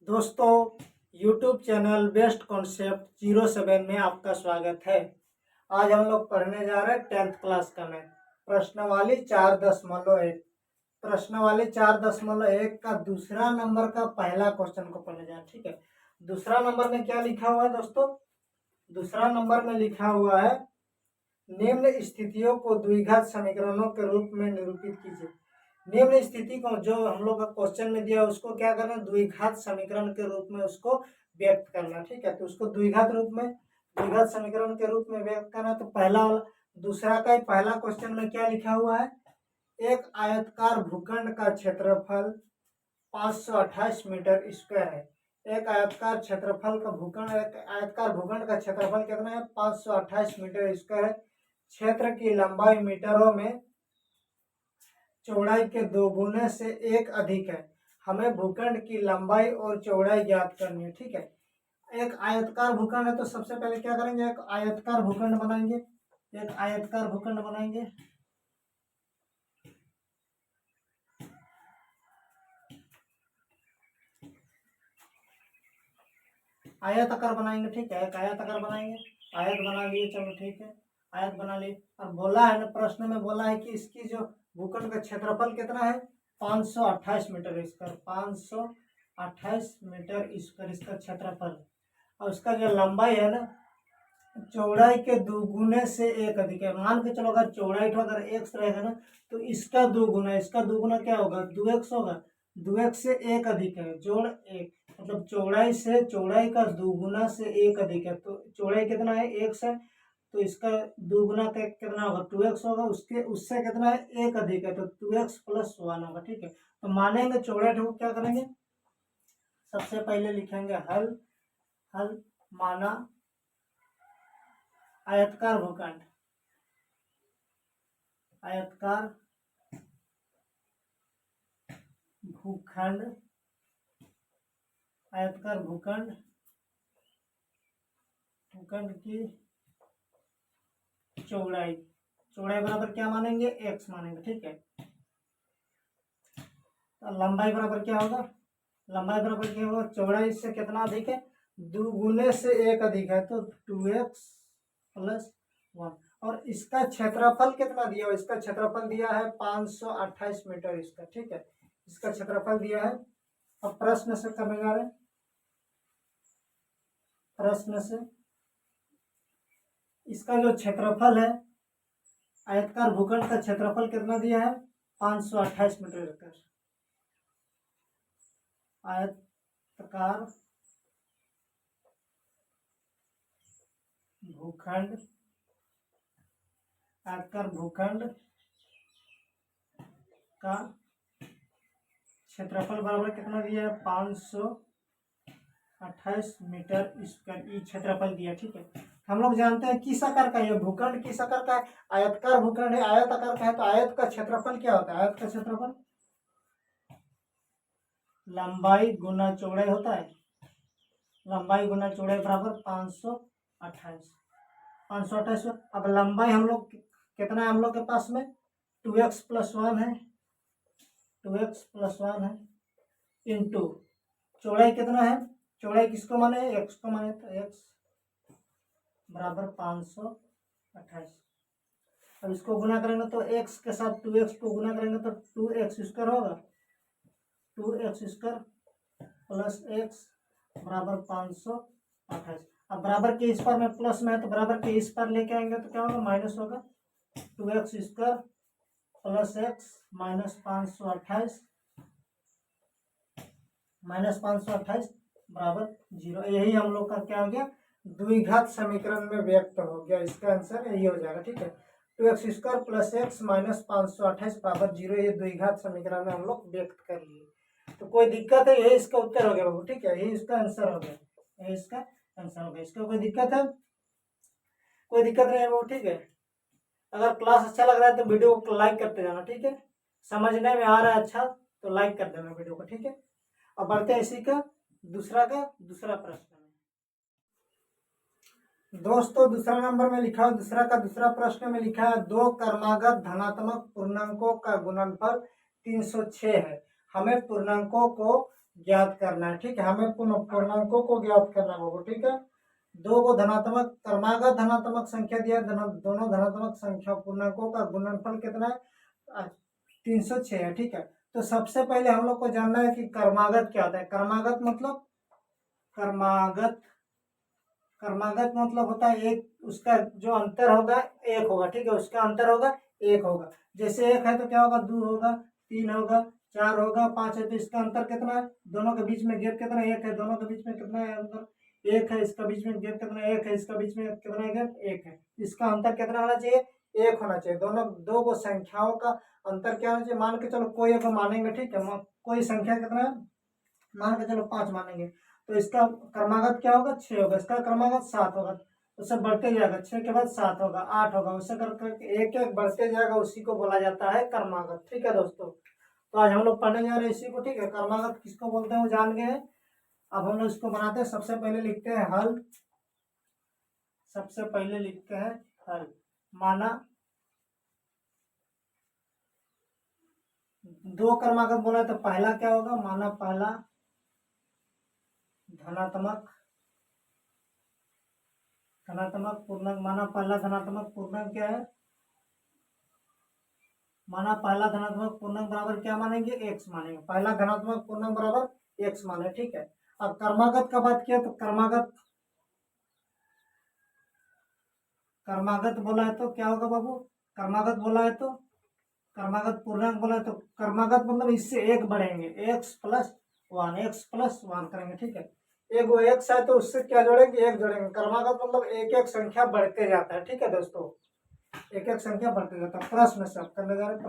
दोस्तों YouTube channel best concept 07 में आपका स्वागत है। आज हम लोग पढ़ने जा रहे हैं 10th क्लास का मैथ प्रश्नावली 4.1। प्रश्नावली 4.1 का दूसरा नंबर का पहला क्वेश्चन को पढ़ने जा रहे हैं। ठीक है, दूसरा नंबर में क्या लिखा हुआ है दोस्तों? दूसरा नंबर में लिखा हुआ है निम्न स्थितियों को द्विघात समीकरणों के रूप में निरूपित कीजिए। निम्न स्थिति को जो हम लोग का क्वेश्चन में दिया उसको क्या करना, द्विघात समीकरण के रूप में उसको व्यक्त करना। ठीक है, तो उसको द्विघात समीकरण के रूप में व्यक्त करना। तो पहला वाला दूसरा का ही पहला क्वेश्चन में क्या लिखा हुआ है, एक आयताकार भूखंड का क्षेत्रफल 528 मीटर स्क्वायर है। एक आयताकार भूखंड का क्षेत्रफल कितना है? 528 मीटर स्क्वायर है। क्षेत्र की लंबाई मीटरों में चौड़ाई के 2 गुने से 1 अधिक है। हमें भूखंड की लंबाई और चौड़ाई ज्ञात करनी है। ठीक है, एक आयताकार भूखंड है तो सबसे पहले क्या करेंगे, एक आयताकार भूखंड बनाएंगे। आयताकार बनाएंगे। ठीक है, एक आयताकार बनाएंगे। आयत बना लिए, चलो ठीक है, आयत बना लिए। और बोला है ना, प्रश्न में बोला है कि इसकी जो भूखंड का क्षेत्रफल कितना है? 528 मीटर स्क्वायर। 528 मीटर स्क्वायर इसका क्षेत्रफल। और उसका जो लंबाई है ना, चौड़ाई के 2 गुने से 1 अधिक है। मान के चलो अगर चौड़ाई तो अगर x रहेगा ना, तो इसका 2 गुना, क्या होगा? 2x होगा। 2x से 1 अधिक है, जोड़ 1, मतलब चौड़ाई का 2 गुना से 1 अधिक है। तो चौड़ाई कितना है? x है, तो इसका 2 गुना का कितना होगा? 2x होगा। उससे कितना है? 1 अधिक है, तो 2x + 1 होगा। ठीक है, तो मानेंगे चौड़ाई को क्या करेंगे, सबसे पहले लिखेंगे हल माना आयताकार भूखंड की चौड़ाई बराबर क्या मानेंगे? x मानेंगे। ठीक है, तो लंबाई बराबर क्या होगा? चौड़ाई से कितना अधिक है? 2 गुने से 1 अधिक है, तो 2x + 1। और इसका क्षेत्रफल कितना दिया? इसका क्षेत्रफल दिया है 528 मीटर इसका। ठीक है, इसका क्षेत्रफल दिया है। अब प्रश्न से करने जा रहे हैं। प्रश्न से इसका जो क्षेत्रफल है, आयताकार भूखंड का क्षेत्रफल कितना दिया है? 528 मीटर स्क्वायर। आयताकार भूखंड का क्षेत्रफल बराबर कितना दिया है? 528 मीटर स्क्वायर ये क्षेत्रफल दिया। ठीक है, हम लोग जानते हैं किस आकार का ये भूखंड किस आकार का है? आयताकार भूखंड है, आयत आकार का है। तो आयत का क्षेत्रफल क्या होता है? आयत का क्षेत्रफल लंबाई गुना चौड़ाई होता है। लंबाई गुना चौड़ाई बराबर 528। अब लंबाई हम लोग कितना है? हम लोग के पास में 2x + 1 है। 2x + 1 है इंटू चौड़ाई कितना है? चौड़ाई किसको माने? x को माने, तो x बराबर 528। अब इसको गुना करेंगे तो x के साथ 2x को गुना करेंगे तो 2x² होगा। 2x² + x बराबर 528। अब बराबर के इस पर में प्लस में है, तो बराबर के इस पर लेके आएंगे तो क्या होगा? माइनस होगा। 2x² + x -528 बराबर 0। यही हम लोग का क्या हो गया? द्विघात समीकरण में व्यक्त हो गया। इसका आंसर यही हो जाएगा। ठीक है, 2x² + x -528 बराबर 0। ये द्विघात समीकरण में हम लोग व्यक्त कर लिए। तो कोई दिक्कत है? यही इसका उत्तर हो गया बाबू। ठीक है, यही इसका आंसर हो गया। इसका कोई दिक्कत है? कोई दिक्कत नहीं है बाबू। ठीक है, अगर क्लास अच्छा लग रहा है तो वीडियो को लाइक करते जाना। ठीक है, समझने में आ रहा है अच्छा तो लाइक कर देना वीडियो को। ठीक है, अब बढ़ते हैं इसी का दूसरा प्रश्न में। दोस्तों दूसरा प्रश्न में लिखा है 2 क्रमागत धनात्मक पूर्णांकों का गुणनफल 306 है। हमें पूर्णांकों को ज्ञात करना है। ठीक है, हमें पूर्णांकों को ज्ञात करना होगा। ठीक है, दो को धनात्मक क्रमागत धनात्मक संख्या दिया, दोनों धनात्मक संख्या पूर्णांकों का गुणनफल कितना है 306 है। ठीक है, तो सबसे पहले हम लोग को जानना है कि क्रमागत क्या होता है। क्रमागत मतलब क्रमागत मतलब होता है एक, उसका जो अंतर होगा एक होगा। ठीक है, उसका अंतर होगा एक होगा। जैसे एक है तो क्या होगा, दो होगा, तीन होगा, चार होगा, पांच है, तो इसका अंतर कितना है, दोनों के बीच में गैप कितना है, एक है। दोनों के बीच में कितना है अंतर, एक है। इसका बीच में गैप कितना है, एक है। इसका बीच में कितना है गैप, एक है। इसका अंतर कितना होना चाहिए, एक होना चाहिए। दोनों दो को संख्याओं का अंतर क्या होना चाहिए, मान के चलो कोई एक मानेंगे। ठीक है, कोई संख्या कितना है, मान के चलो 5 मानेंगे, तो इसका क्रमागत क्या होगा, 6 होगा। इसका क्रमागत 7 होगा, उससे बढ़ते जाएगा, 6 के बाद 7 होगा, 8 होगा, उससे करके एक एक बढ़ते जाएगा, उसी को बोला जाता है क्रमागत। ठीक है दोस्तों, तो आज हम लोग पढ़ने जा रहे हैं इसी को। ठीक है, क्रमागत किसको बोलते हैं वो जान गए हैं। अब हम लोग इसको बनाते हैं। सबसे पहले लिखते हैं हल। सबसे पहले लिखते हैं हल। माना दो क्रमागत बोला तो पहला क्या होगा, माना पहला धनात्मक पूर्णांक। माना पहला धनात्मक पूर्णांक क्या है, माना पहला धनात्मक पूर्णांक बराबर क्या मानेंगे, एक्स मानेंगे। पहला धनात्मक पूर्णांक बराबर एक्स माने। ठीक है, अब क्रमागत का बात किया तो क्रमागत बोला है तो क्या होगा बाबू, क्रमागत बोला है तो क्रमागत पूर्णांक बोला है तो क्रमागत मतलब इससे एक बढ़ेंगे, x+1 करेंगे। ठीक है, एक वो एक्स है तो उससे क्या जोड़ेंगे, एक जोड़ेंगे। क्रमागत मतलब एक एक संख्या बढ़ते जाता है। ठीक है दोस्तों, एक एक संख्या बढ़ते जाता है। प्रश्न से अब करने जा रहे हैं।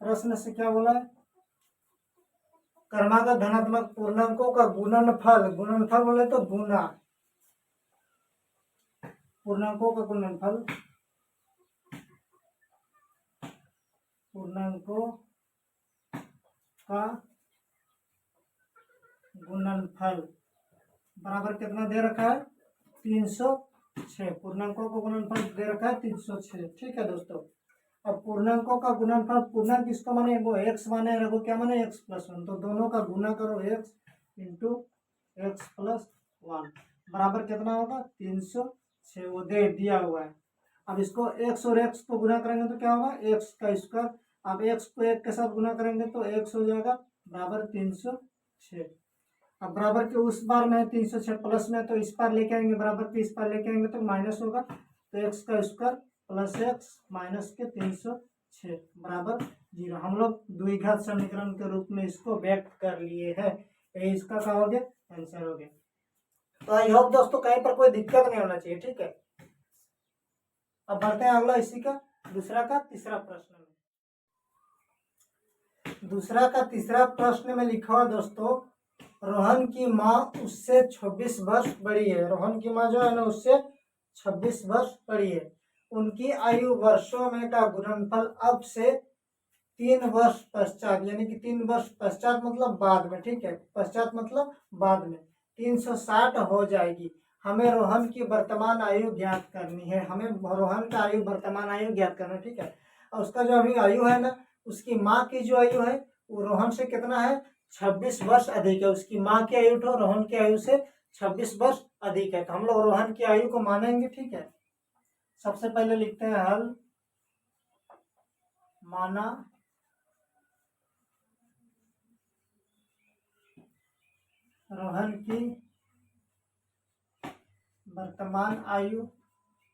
प्रश्न से क्या बोला है, क्रमागत धनात्मक पूर्णांकों का गुणनफल बोले तो गुना, पूर्णांकों का गुणनफल, पूर्णांकों का गुणनफल बराबर कितना दे रखा है, 306। पूर्णांकों का गुणनफल दे रखा है 306। ठीक है दोस्तों, अब पूर्णांकों का गुणनफल, पूर्णांक किसको माने, वो एक्स माने और वो क्या माने, x+1। तो दोनों का गुना करो, x इंटू x+1 बराबर कितना होगा, 306। वो दे दिया हुआ है। अब इसको x और x को गुना करेंगे तो क्या होगा, x का स्क्वायर। अब x को 1 के साथ गुना करेंगे तो x हो जाएगा बराबर 306। अब बराबर के उस बार में 306 प्लस में, तो इस पार लेके आएंगे, बराबर के इस पार लेके आएंगे तो माइनस होगा। तो x का स्क्वायर प्लस x माइनस के 306 बराबर 0। हम लोग द्विघात समीकरण के रूप में इसको व्यक्त कर लिए हैं। ये इसका क्या हो गया, आंसर हो गया। तो आई होप दोस्तों कहीं पर कोई दिक्कत नहीं होना चाहिए। ठीक है, अब बढ़ते हैं अगला, इसी का दूसरा का तीसरा प्रश्न में। दूसरा का तीसरा प्रश्न में लिखा हुआ दोस्तों, रोहन की माँ उससे 26 वर्ष बड़ी है। रोहन की माँ जो है ना उससे 26 वर्ष बड़ी है। उनकी आयु वर्षों में का गुणनफल अब से 3 वर्ष पश्चात, यानी कि 3 वर्ष पश्चात मतलब बाद में। ठीक है, पश्चात मतलब बाद में 360 हो जाएगी। हमें रोहन की वर्तमान आयु ज्ञात करनी है। हमें रोहन का आयु वर्तमान आयु ज्ञात करना है। ठीक है, और उसका जो अभी आयु है ना, उसकी माँ की जो आयु है वो रोहन से कितना है, 26 वर्ष अधिक है। उसकी माँ की आयु तो रोहन की आयु से 26 वर्ष अधिक है। तो हम लोग रोहन की आयु को मानेंगे। ठीक है, सबसे पहले लिखते हैं हल। माना रोहन की वर्तमान आयु,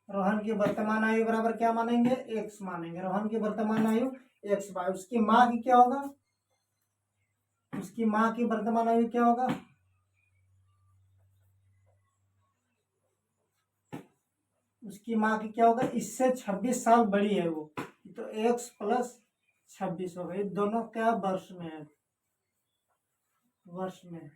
रोहन की वर्तमान आयु बराबर क्या मानेंगे, एक्स मानेंगे। रोहन की वर्तमान आयु एक्स बाय उसकी माँ की क्या होगा, उसकी माँ की वर्तमान आयु क्या होगा, उसकी माँ की क्या होगा, इससे 26 साल बड़ी है वो, तो x+26 होगा। ये दोनों क्या वर्ष में है, वर्ष में।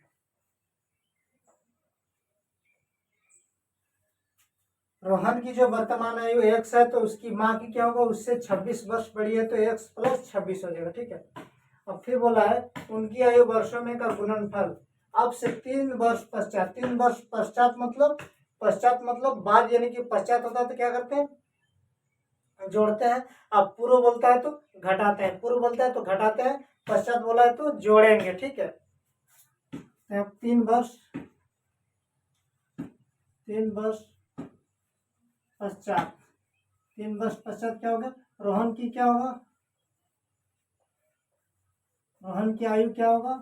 रोहन की जो वर्तमान आयु x है तो उसकी माँ की क्या होगा, उससे 26 वर्ष बड़ी है, तो x+26 हो जाएगा। ठीक है, अब फिर बोला है उनकी आयु वर्षों में का गुणनफल अब से 3 वर्ष पश्चात। 3 वर्ष पश्चात मतलब बाद, यानी कि पश्चात होता है तो क्या करते हैं, जोड़ते हैं। अब पूर्व बोलता है तो घटाते हैं, पूर्व बोलता है तो घटाते हैं, पश्चात बोला है तो जोड़ेंगे। ठीक है, अब 3 वर्ष पश्चात, 3 वर्ष पश्चात क्या होगा, रोहन की क्या होगा, रोहन की आयु क्या होगा,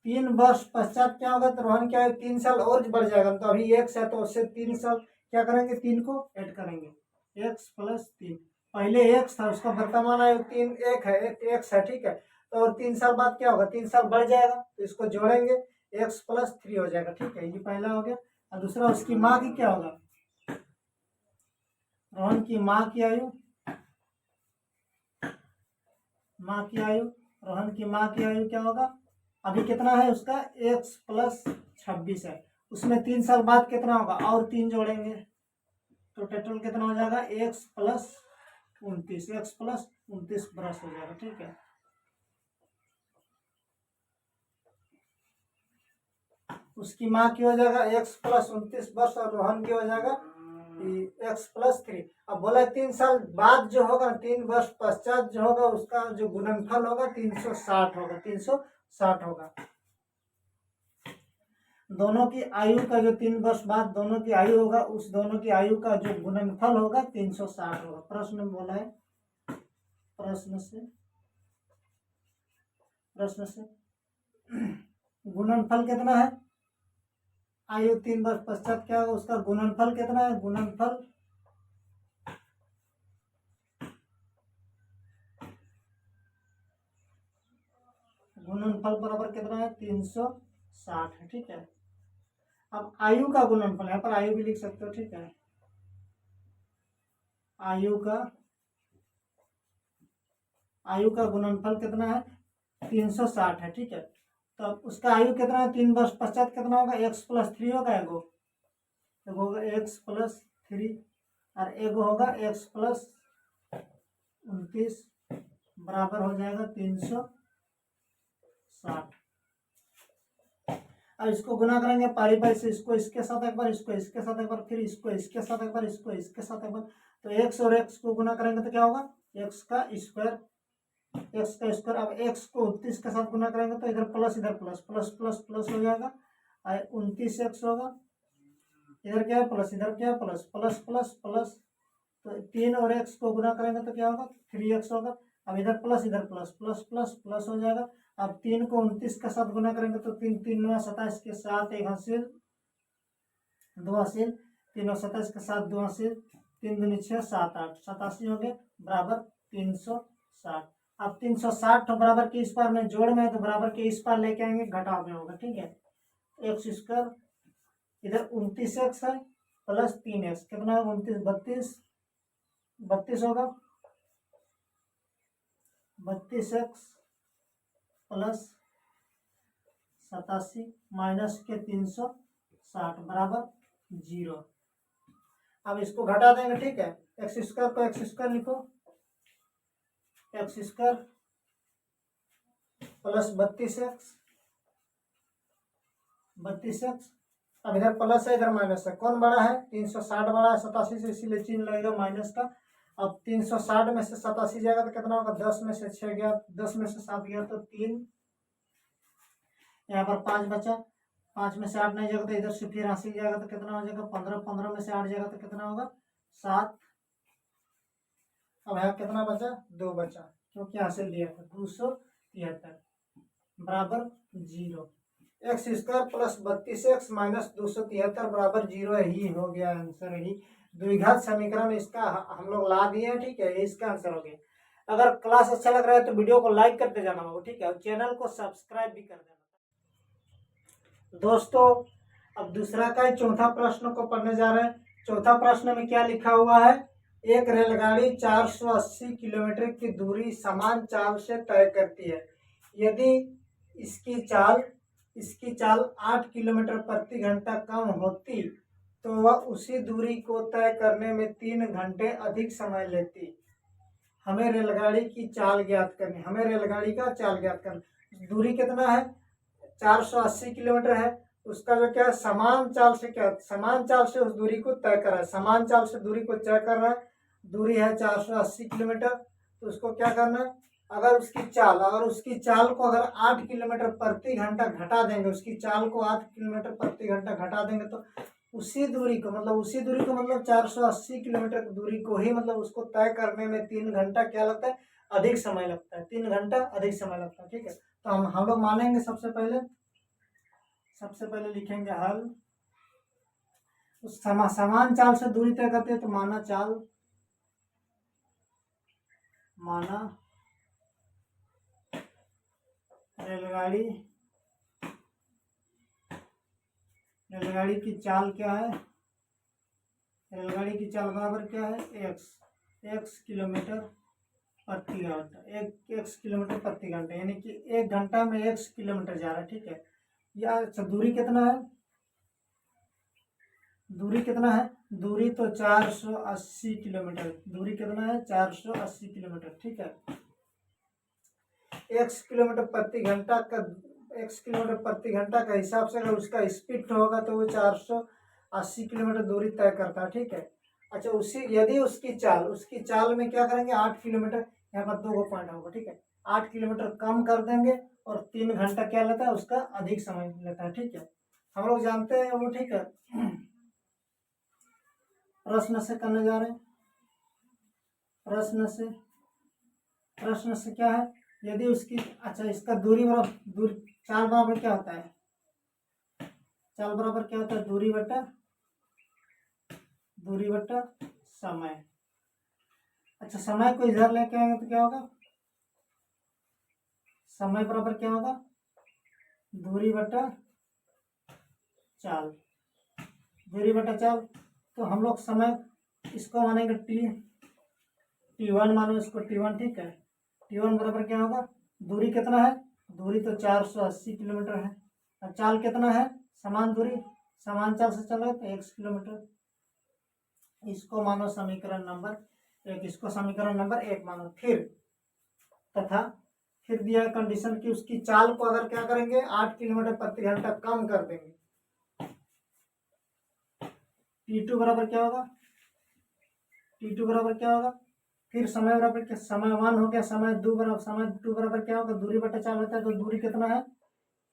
3 वर्ष पश्चात क्या होगा, तो रोहन की आयु 3 साल और बढ़ जाएगा। तो अभी 1 है तो उससे 3 साल क्या करेंगे, 3 को ऐड करेंगे, x + 3। पहले x था, उसका वर्तमान आयु 3 1 है, x है। ठीक है, तो और 3 साल बाद क्या होगा, 3 साल बढ़ जाएगा, तो इसको जोड़ेंगे, x + 3 हो जाएगा। ठीक है, ये पहला हो गया। और दूसरा उसकी माँ की क्या होगा, रोहन की माँ की आयु, रोहन की माँ की आयु क्या होगा, अभी कितना है उसका, x + 26 है, उसमें 3 साल बाद कितना होगा, और 3 जोड़ेंगे, तो टोटल कितना हो जाएगा, x + 29, x + 29 बरस हो जाएगा। ठीक है, उसकी माँ की हो जाएगा x + 29 वर्ष, और रोहन की हो जाएगा x + 3। अब बोला 3 साल बाद जो होगा, 3 वर्ष पश्चात जो होगा, उसका जो गुणनफल होगा 360 होगा, 360 होगा। दोनों की आयु का जो 3 वर्ष बाद दोनों की आयु होगा, उस दोनों की आयु का जो गुणनफल होगा 360 होगा। प्रश्न में बोला है, प्रश्न से गुणनफल कितना है, आयु 3 वर्ष पश्चात क्या होगा, उसका गुणनफल कितना है, गुणनफल बराबर कितना है, 360 है। ठीक है, अब आयु का गुणनफल, यहाँ पर आयु भी लिख सकते हो। ठीक है, आयु का गुणनफल कितना है, 360 है। ठीक है, तो उसका आयु कितना है, 3 वर्ष पश्चात कितना होगा, x + 3 होगा, एगो होगा x + 3 और एगो होगा x + 29 बराबर हो जाएगा 360। अब इसको गुना करेंगे पारी पारी से, इसको इसके साथ एक बार, इसको इसके साथ एक बार, फिर इसको इसके साथ एक बार, इसको इसके साथ एक बार, तो x और x को गुना करेंगे तो क्या होगा, x का स्क्वायर। अब x को 29 के साथ गुना करेंगे तो इधर प्लस, इधर प्लस, प्लस प्लस प्लस हो जाएगा, 29x होगा, इधर क्या है प्लस, इधर क्या है प्लस, प्लस प्लस प्लस, तो 3 और x को गुना करेंगे तो क्या होगा, 3x होगा। अब इधर प्लस, इधर प्लस, प्लस प्लस प्लस हो जाएगा। अब 3 को 29 के साथ गुना करेंगे तो 3 3 9 27 के साथ 1 हासिल, 2 हासिल, 3 और 27 के साथ 2 हासिल, 3 दूनी 6 7 8 87 हो गए, बराबर 360। अब 360 बराबर के इस पार में जोड़ में है, तो बराबर के इस पार लेके आएंगे, घटाव में होगा। ठीक है, x², इधर 29x है प्लस 3x, कितना है 29, 32 होगा, 32x + 87 माइनस के 360 बराबर 0। अब इसको घटा देंगे। ठीक है, x² को x² लिखो, x² + 32x, अब इधर प्लस है, इधर माइनस है, कौन बड़ा है, 360 बड़ा है 87 से, इसीलिए चिन्ह लगेगा माइनस का। अब 360 में से 87 जाएगा तो कितना होगा, 10 में से 6 गया, 10 में से 7 गया तो 3, यहाँ पर 5 बचा, 5 में से 8 नहीं जाएगा तो इधर से फिर 80 जाएगा तो कितना हो जाएगा 15, 15 में से 8 जाएगा तो कितना होगा 7। अब यहाँ कितना बचा, 2 बचा, क्योंकि यहाँ से लिया था 273 बराबर 0। x² + 32x माइनस 273 बराबर 0 ही हो गया आंसर। ही द्विघात समीकरण इसका हम लोग ला दिए हैं। ठीक है, इसका आंसर हो गया। अगर क्लास अच्छा लग रहा है तो वीडियो को लाइक करते जाना होगा। ठीक है, और चैनल को सब्सक्राइब भी कर देना। दोस्तों, अब दूसरा का चौथा प्रश्न को पढ़ने जा रहे हैं। चौथा प्रश्न में क्या लिखा हुआ है, एक रेलगाड़ी 480 किलोमीटर की दूरी समान चाल से तय करती है। यदि इसकी चाल 8 किलोमीटर प्रति घंटा कम होती तो वह उसी दूरी को तय करने में 3 घंटे अधिक समय लेती। हमें रेलगाड़ी की चाल ज्ञात करनी, हमें रेलगाड़ी का चाल ज्ञात करना। दूरी कितना है, 480 किलोमीटर है, उसका जो क्या है समान चाल से, क्या समान चाल से उस दूरी को तय कर रहा है, समान चाल से दूरी को तय कर रहा है। दूरी है 480 किलोमीटर, तो उसको क्या करना है, अगर उसकी चाल को अगर 8 किलोमीटर प्रति घंटा घटा देंगे, उसकी चाल को 8 किलोमीटर प्रति घंटा घटा देंगे, तो उसी दूरी को मतलब 480 किलोमीटर की दूरी को ही मतलब उसको तय करने में 3 घंटा क्या लगता है, अधिक समय लगता है, 3 घंटा अधिक समय लगता है। ठीक है, तो हम लोग मानेंगे सबसे पहले लिखेंगे हल। उस समान चाल से दूरी तय करते हैं, तो माना रेलगाड़ी की चाल क्या है, रेलगाड़ी की चाल बराबर क्या है, एक्स किलोमीटर प्रति घंटा, एक्स किलोमीटर प्रति घंटा, यानी कि 1 घंटा में एक्स किलोमीटर जा रहा है। ठीक है, या अच्छा दूरी कितना है, दूरी तो 480 किलोमीटर, दूरी कितना है, 480 किलोमीटर। ठीक है, एक्स किलोमीटर प्रति घंटा का हिसाब से अगर उसका स्पीड होगा तो वो 480 किलोमीटर दूरी तय करता है। ठीक है, अच्छा यदि उसकी चाल में क्या करेंगे, 8 किलोमीटर, यहाँ पर 2 पॉइंट होगा। ठीक है, 8 किलोमीटर कम कर देंगे और 3 घंटा क्या लेता है, उसका अधिक समय लेता है। ठीक है, हम लोग जानते हैं वो। ठीक है, प्रश्न से करने जा रहे हैं। प्रश्न से क्या है, यदि उसकी इसका चाल बराबर क्या होता है, दूरी बटा समय। अच्छा, समय को इधर लेके आएंगे तो क्या होगा, समय बराबर क्या होगा, दूरी बटा चाल। तो हम लोग समय इसको मानेंगे T1 मानो इसको T1। ठीक है, T1 बराबर क्या होगा, दूरी कितना है, दूरी तो 480 किलोमीटर है, और चाल कितना है, समान चाल से चल रहे तो 1 किलोमीटर। इसको मानो समीकरण नंबर 1 मानो। फिर दिया कंडीशन की उसकी चाल को अगर क्या करेंगे, 8 किलोमीटर प्रति घंटा कम कर देंगे, T2 बराबर क्या होगा, फिर समय बराबर क्या, समय 1 हो गया, समय 2 बराबर क्या होगा, दूरी बटा चाल होता है, तो दूरी कितना है,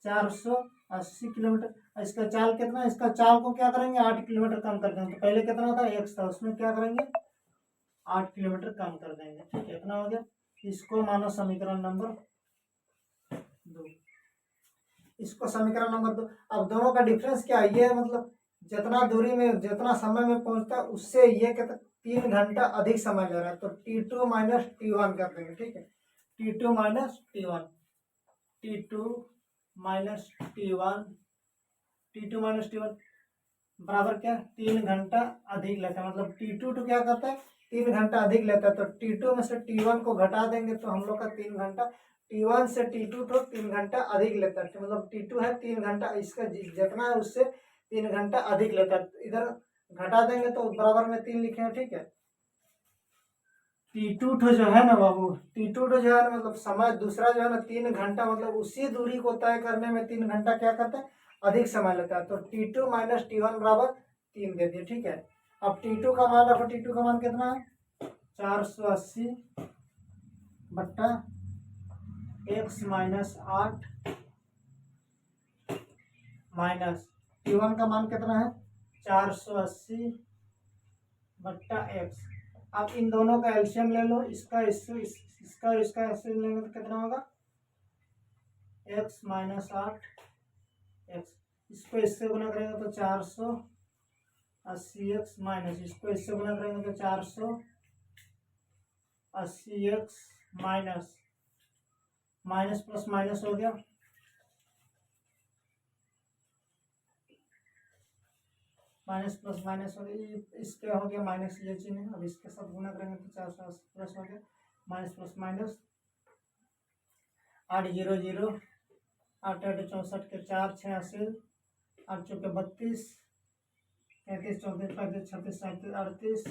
480 किलोमीटर। इसका चाल कितना है, इसका चाल को क्या करेंगे, 8 किलोमीटर कम कर देंगे, तो पहले कितना था, 1 था, उसमें क्या करेंगे, 8 किलोमीटर कम कर देंगे। ठीक है, इतना हो गया। इसको मानो समीकरण नंबर 2। अब दोनों का डिफरेंस क्या है, ये मतलब जितना समय में पहुंचता है उससे ये कहते 3 घंटा अधिक समय ले रहा है, तो T2 माइनस T1 कर देंगे। ठीक है, T2 माइनस T1 बराबर क्या, 3 घंटा अधिक लेता है, मतलब T2 तो क्या करता है, 3 घंटा अधिक लेता है, तो T2 में से T1 को घटा देंगे तो हम लोग का 3 घंटा, T1 से T2 तो 3 घंटा अधिक लेता है, मतलब T2 है 3 घंटा, इसका जितना है उससे 3 घंटा अधिक लेता है, इधर घटा देंगे तो बराबर में 3 लिखे हैं। ठीक है, T2 जो है ना बाबू, T2 जो है ना, मतलब समय दूसरा जो है ना 3 घंटा, मतलब उसी दूरी को तय करने में 3 घंटा क्या करता है, अधिक समय लेता है, तो T2 माइनस T1 बराबर 3 दे दिए। ठीक है, अब T2 का मान रखो, T2 का मान कितना है, 480 बट्टा x माइनस 8 माइनस T1 का मान कितना है, 480 बट्टा x। आप इन दोनों का एलसीएम ले लो, इसका एलसीएम लेंगे तो कितना होगा, x माइनस 8 x, इसको इससे गुना करेंगे तो 480 x माइनस, इसको इससे गुना करेंगे तो 480 x माइनस प्लस माइनस हो गया, माइनस प्लस माइनस हो गया, इसके हो गया माइनस, ये चिन्ह, अब इसके साथ गुना करेंगे तो 480 प्लस हो गया, माइनस प्लस माइनस, 8 0 0, 8 8 64 के 4 6 80, 8 चौके 32, 33 34 35 36 37 38,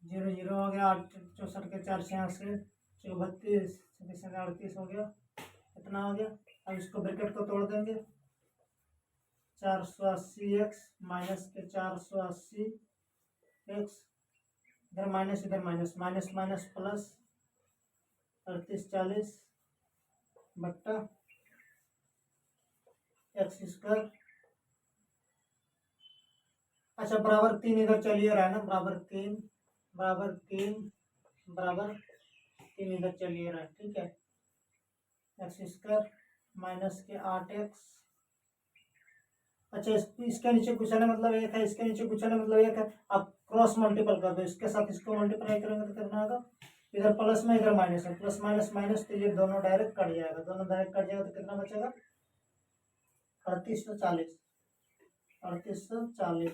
0 0 हो गया, 8 64 के 4 86, 32 36 38 हो गया, कितना हो गया अब इसको ब्रैकेट को तोड़ देंगे, 480x माइनस के 480x, इधर माइनस इधर माइनस, माइनस माइनस प्लस 3840 बट्टा एक्स स्क्वायर। अच्छा बराबर 3 इधर चलिए रहा है ना, बराबर 3 इधर चलिए रहा है, ठीक है। एक्स स्क्वायर माइनस के 8x। अच्छा इसके नीचे क्वेश्चन है मतलब 1 है, इसके नीचे क्वेश्चन है मतलब 1 है। अब क्रॉस मल्टीपल कर दो, इसके साथ इसको मल्टीप्लाई करेंगे तो कितना होगा, इधर प्लस में इधर माइनस है, प्लस माइनस माइनस, तो ये दोनों डायरेक्ट कट जाएगा, तो कितना बचेगा 3840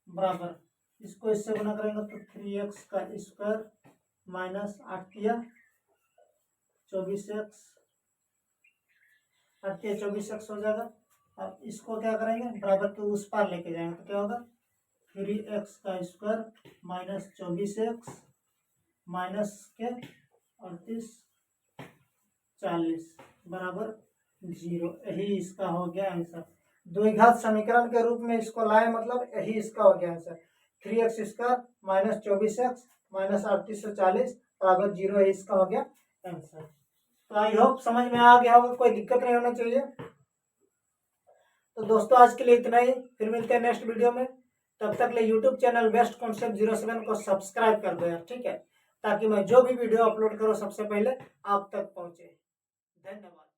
बराबर, इसको इससे गुना करेंगे तो 3x का स्क्वायर माइनस 8 किया 24x, 8 किया 24x हो जाएगा। अब इसको क्या करेंगे, बराबर के उस पार लेके जाएंगे तो क्या होगा 3x का स्क्वायर माइनस 24x माइनस के 3840 बराबर 0। यही इसका हो गया आंसर। द्विघात समीकरण के रूप में इसको लाए, मतलब यही इसका हो गया answer. 3x square minus 24x minus 3840 बराबर 0, यही इसका हो गया आंसर। तो आई होप समझ में आ गया होगा, कोई दिक्कत नहीं होना चाहिए। तो दोस्तों आज के लिए इतना ही, फिर मिलते हैं नेक्स्ट वीडियो में। तब तक ले यूट्यूब चैनल बेस्ट कॉन्सेप्ट 07 को सब्सक्राइब कर दो यार, ठीक है, ताकि मैं जो भी वीडियो अपलोड करूँ सबसे पहले आप तक पहुंचे। धन्यवाद।